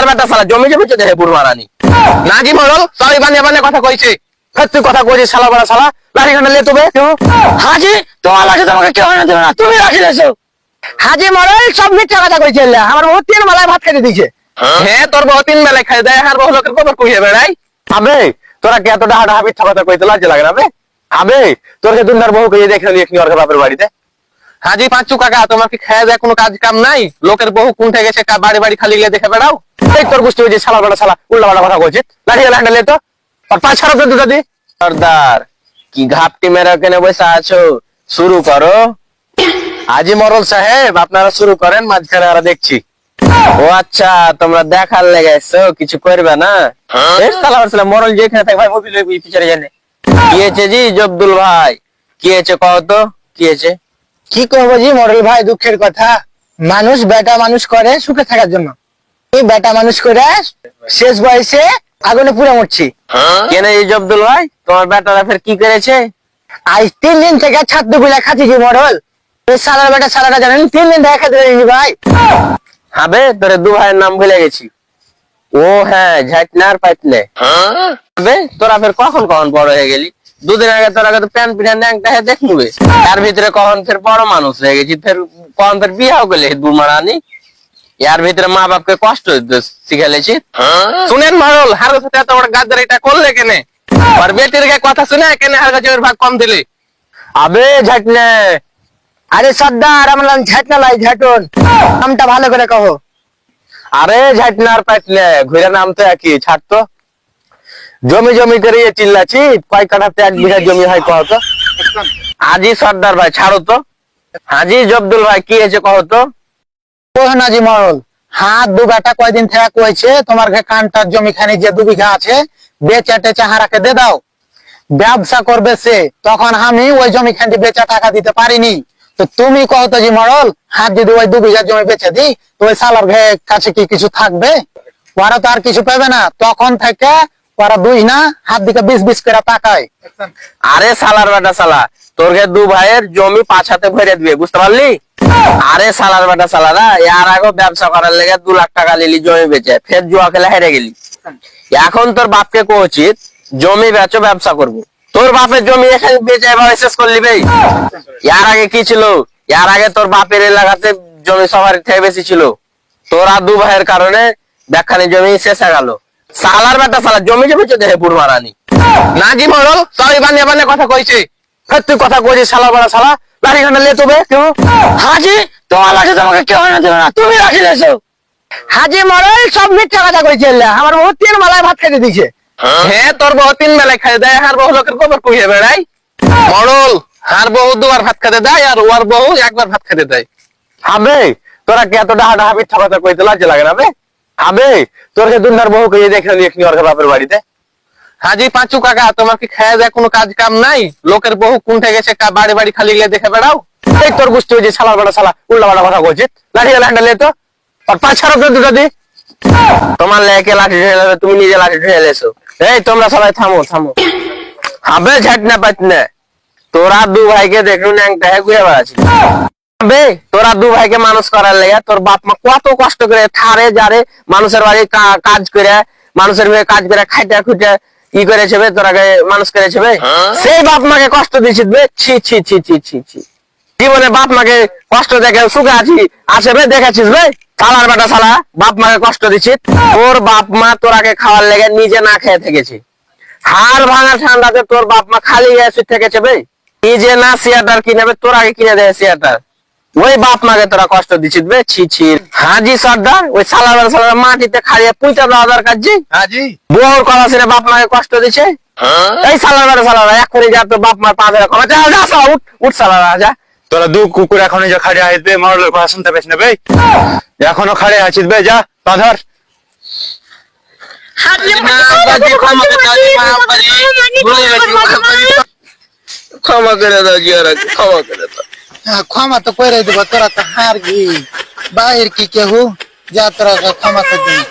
বেটা শালা জমি জমি চোদে হে বুড়মারানি নাজি মরল সরি বানিয়ে বানিয়ে কথা কইছে তুই কথা কইছিস শালা বড় শালা লাঠি খান্ডা লে তবে হাজি তোমার লাঠি তোমাকে কেউ না দেবে না, তুমি রাখি দিয়েছো। হাজি মরল সব মিথ্যা কথা কইছে, আমার বউ 3 বেলায় ভাত খেতে দিছে। হ্যাঁ তোর বউ 3 বেলায় খাই দেয় আর বহু লোকের খবর কইয়ে বেড়াই। আবে তোরা কি এত ডাহা ডাহা মিথ্যা কথা কইতে লজ্জা লাগে না বে? আবে তোর যে দুনিয়ার বউ কইয়ে দেখে নিয়ে কি ওর বাপের বাড়িতে। হাজি পাঁচু কাকা তোমার কি খাওয়া যায় কোনো কাজ কাম নাই? লোকের বহু কোনটা গেছে বাড়ি বাড়ি খালি গিয়ে দেখে বেড়াও। এই তোর গোষ্ঠী হয়েছে শালা বড় শালা উল্টা পাল্টা কথা কইছিস লাঠি হ্যান্ডেল লে তো আর 5 ছাড়া তো দাদি সর্দার কি ঘাপটি মেরে কেনে বসে আছো, শুরু করো। হাজি মরল সাহেব আপনারা শুরু করেন, মাঝখানে আমরা দেখছি। ও আচ্ছা তোমরা দেখার লেগে এসছো, কিছু করবে না? এই শালা বড় শালা মরল যেখানে থাকে ভাই মোবিল পিছনে জানে কি হয়েছে জি জব্দুল ভাই? কি হয়েছে কও তো কি হয়েছে? কি করবো জি মরল ভাই, দুঃখের কথা। মানুষ বেটা মানুষ করে সুখে থাকার জন্য, এই বেটা মানুষ করে শেষ বয়সে আগুনে পুড়ে মরছি। কেন এই জব্দুল ভাই তোমার বেটারা ফের কি করেছে? আজ 3 দিন থেকে ছাত্র গুলা খাচ্ছি জি মরল। এই সালার বেটা সালাটা জানেন 3 দিন থেকে খেতে দেয়নি ভাই। হবে তোরে দু ভাইয়ের নাম ভুলে গেছি। ও হ্যাঁ ঝাটনার পাইতলে। হবে তোরা ফের কখন কখন বড় হয়ে গেলি? দুদিন আগে তোরা তো প্যান পিঠা ন্যাংটা হয়ে দেখ নেবে, তার ভিতরে কখন ফের বড় মানুষ হয়ে গেছি, ফের কখন ফের বিয়াও গেলে দুমারানি। এর ভিতরে মা বাপকে কষ্ট শিখালেছি। শুনেন মারল হার সাথে এত বড় গাদ্দার এটা করলে কেনে? আর বেটির গায়ে কথা শুনে কেনে হার কাছে ভাগ কম দিলে? আবে ঝাটনে আরে সর্দার আমার নাম ঝাটনা লাই ঝাটন, নামটা ভালো করে কहो। আরে ঝাটনার পাইতলে ঘুরে নাম তো একই, ছাড় তো। জমি জমি করে চিল্লাছি, কয় কাঠাতে 1 বিঘা জমি হয় কহ তো? আজি সর্দার ভাই ছাড়ো তো। হাজি জব্দুল ভাই কি হয়েছে কহ তো? নাজি মরল হাত দু বেটা কয়দিন থেকে কইছে তোমার কানটার জমি খানি যে 2 বিঘা আছে বেচা টেচা হারাকে দে দাও, ব্যবসা করবে সে। তখন আমি ওই জমি খানটি বেচা টাকা দিতে পারিনি, তো তুমি কও তো জি মরল হাত যদি ওই 2 বিঘা জমি বেচে দিই তো ওই সালার কাছে কি কিছু থাকবে? ওরা তো আর কিছু পাবে না। তখন থেকে ওরা বুঝ না হাত দিকে 20-20 করে তাকায়। আরে সালার বেটা শালা তোর গে 2 ভাইয়ের জমি 5 হাতে ভরে দিবে, বুঝতে পারলি? আরে সালার বেটা শালারা এর আগে ব্যবসা করার লেগে 2 লাখ টাকা নিলি জমি বেচে, ফের জুয়া খেলে হেরে গেলি। এখন তোর বাপকে কো উচিত জমি বেচো ব্যবসা করবো। তোর বাপের জমি এখানে বেচে এবার শেষ করলি ভাই। এর আগে কি ছিল? এর আগে তোর বাপের এলাকাতে জমি সবার থেকে বেশি ছিল, তোরা 2 ভাইয়ের কারণে দেখানি জমি শেষ হয়ে গেল। সালার বেটা শালা জমি জমি চোদে হে বুড়মারানি নাজি মরল সরি বানিয়ে বানিয়ে কথা কইছে তুই কথা কইছিস শালা বড় শালা লাঠি খান্ডা লে তবে হাজি তোমার লাঠি তোমাকে কেউ না দেবে না, তুমি রাখি দিয়েছো। হাজি মরল সব মিথ্যা কথা কইছে, আমার বউ 3 বেলায় ভাত খেতে দিছে। হ্যাঁ তোর বউ 3 বেলায় খাই দেয় আর বহু লোকের খবর কইয়ে বেড়াই। মরল আর বহু 2 বার ভাত খেতে দেয় আর ওর বহু 1 বার ভাত খেতে দেয়। হবে তোরা কি এত ডাহা ডাহা মিথ্যা কথা কইতে লজ্জা লাগে না বে? হবে তোর যে দুনিয়ার বহু কইয়ে দেখে নিয়ে কি ওর বাপের বাড়িতে। হাজি পাঁচু কাকা তোমার কি খাওয়া যায় কোনো কাজ কাম নাই? লোকের বহু কোনটা গেছে বাড়ি বাড়ি খালি গিয়ে দেখে বেড়াও। এই তোর গোষ্ঠী হয়েছে শালা বড় শালা উল্টা পাল্টা কথা কইছিস লাঠি হ্যান্ডেল লে তো আর 5 ছাড়া তো দাদি তোমার লেকে লাঠি ঢেলে তুমি নিজে লাঠি ঢেলে এসো। এই তোমরা সবাই থামো থামো। হবে ঝাটনা পাতনে তোরা 2 ভাইকে দেখলু ন্যাংটা হয়ে ঘুরে বেড়াচ্ছিস। বে তোরা 2 ভাইকে মানুষ করার লেগে তোর বাপ মা কত কষ্ট করে থারে যারে মানুষের বাড়ি কাজ করে মানুষের মেয়ে কাজ করে খাইটা খুঁটে ই করেছে বে, তোরাকে মানুষ করেছে বে। সেই বাপ মাকে কষ্ট দিছিস বে, ছি ছি ছি ছি ছি ছি। জীবনে বাপ মাকে কষ্ট দেখে সুখে আছি আসে বে দেখাচ্ছিস বে শালার বেটা শালা বাপ মাকে কষ্ট দিছিস। তোর বাপ মা তোরাকে খাওয়ার লেগে নিজে না খেয়ে থেকেছে, হাড় ভাঙা ঠান্ডাতে তোর বাপ মা খালি গিয়ে থেকেছে বে, নিজে না সিয়াটার কিনে বে তোর আগে কিনে দেয় সিয়াটার। ওই বাপ মাকে তোরা কষ্ট দিছিস বে, ছি ছি। হাজি সর্দার ওই সালার সালার মাটিতে খাড়িয়ে পুঁতে দেওয়া দরকার জি। হাজি বউর কথা শুনে বাপ মাকে কষ্ট দিছে। এই সালার সালার এখনই যা তোর বাপ মার পা ধরে ক্ষমা যা যা শালা, উঠ উঠ সালারা যা। তোরা 2 কুকুর এখনো যে খাড়ে আসবে মরলের কথা শুনতে পেছ না বে, এখনো খাড়ে আছিস বে, যা পা ধর। ক্ষমা করে দাও জিয়ারা, ক্ষমা করে দাও। ক্ষমা তো করে দেবো, তোরা তো হার গি বাইর কি কেহু, যা তোরা ক্ষমা করে দিবি।